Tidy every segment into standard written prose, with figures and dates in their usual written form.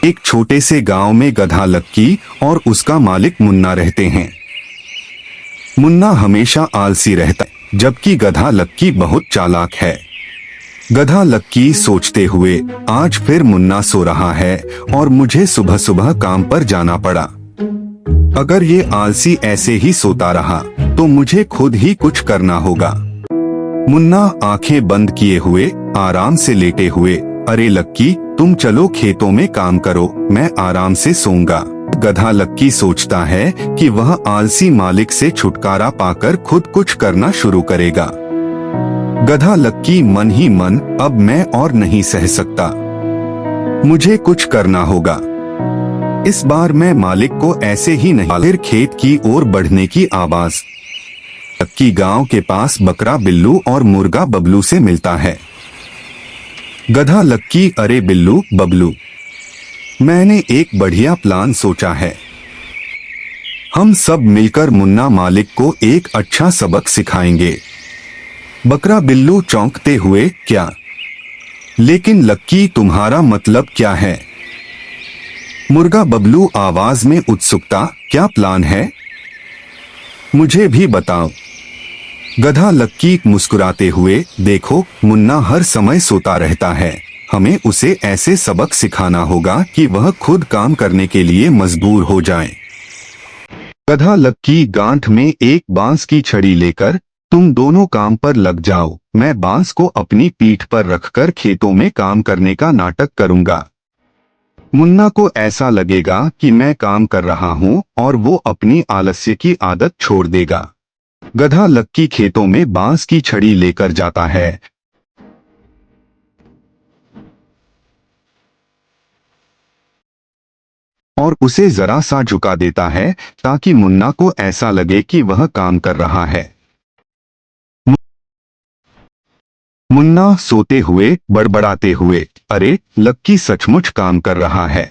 एक छोटे से गांव में गधा लक्की और उसका मालिक मुन्ना रहते हैं। मुन्ना हमेशा आलसी रहता है, जबकि गधा लक्की बहुत चालाक है। गधा लक्की सोचते हुए, आज फिर मुन्ना सो रहा है और मुझे सुबह सुबह काम पर जाना पड़ा। अगर ये आलसी ऐसे ही सोता रहा तो मुझे खुद ही कुछ करना होगा। मुन्ना आंखें बंद किए हुए आराम से लेटे हुए, अरे लक्की तुम चलो खेतों में काम करो, मैं आराम से सोऊंगा। गधा लक्की सोचता है कि वह आलसी मालिक से छुटकारा पाकर खुद कुछ करना शुरू करेगा। गधा लक्की मन ही मन, अब मैं और नहीं सह सकता, मुझे कुछ करना होगा। इस बार मैं मालिक को ऐसे ही नहीं। फिर खेत की ओर बढ़ने की आवाज। लक्की गांव के पास बकरा बिल्लू और मुर्गा बबलू से मिलता है। गधा लक्की, अरे बिल्लू बबलू, मैंने एक बढ़िया प्लान सोचा है। हम सब मिलकर मुन्ना मालिक को एक अच्छा सबक सिखाएंगे। बकरा बिल्लू चौंकते हुए, क्या? लेकिन लक्की तुम्हारा मतलब क्या है? मुर्गा बबलू आवाज में उत्सुकता, क्या प्लान है? मुझे भी बताओ। गधा लक्की मुस्कुराते हुए, देखो मुन्ना हर समय सोता रहता है, हमें उसे ऐसे सबक सिखाना होगा कि वह खुद काम करने के लिए मजबूर हो जाए। गधा लक्की, गांठ में एक बांस की छड़ी लेकर तुम दोनों काम पर लग जाओ, मैं बांस को अपनी पीठ पर रखकर खेतों में काम करने का नाटक करूंगा। मुन्ना को ऐसा लगेगा कि मैं काम कर रहा हूं और वो अपनी आलस्य की आदत छोड़ देगा। गधा लक्की खेतों में बांस की छड़ी लेकर जाता है और उसे जरा सा झुका देता है ताकि मुन्ना को ऐसा लगे कि वह काम कर रहा है। मुन्ना सोते हुए बड़बड़ाते हुए, अरे लक्की सचमुच काम कर रहा है,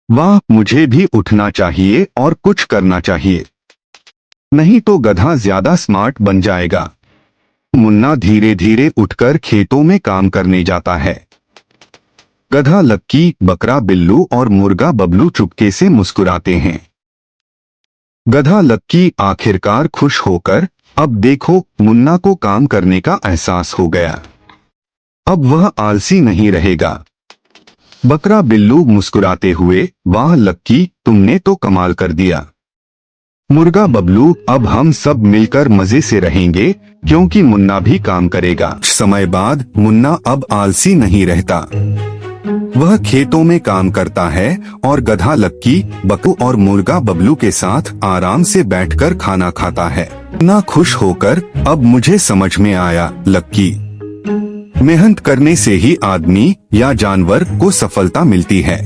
वाह मुझे भी उठना चाहिए और कुछ करना चाहिए, नहीं तो गधा ज्यादा स्मार्ट बन जाएगा। मुन्ना धीरे धीरे उठकर खेतों में काम करने जाता है। गधा लक्की, बकरा बिल्लू और मुर्गा बबलू चुपके से मुस्कुराते हैं। गधा लक्की आखिरकार खुश होकर, अब देखो मुन्ना को काम करने का एहसास हो गया, अब वह आलसी नहीं रहेगा। बकरा बिल्लू मुस्कुराते हुए, वाह लक्की तुमने तो कमाल कर दिया। मुर्गा बबलू, अब हम सब मिलकर मजे से रहेंगे क्योंकि मुन्ना भी काम करेगा। कुछ समय बाद मुन्ना अब आलसी नहीं रहता, वह खेतों में काम करता है और गधा लक्की, बकरू और मुर्गा बबलू के साथ आराम से बैठकर खाना खाता है। मुन्ना खुश होकर, अब मुझे समझ में आया लक्की, मेहनत करने से ही आदमी या जानवर को सफलता मिलती है।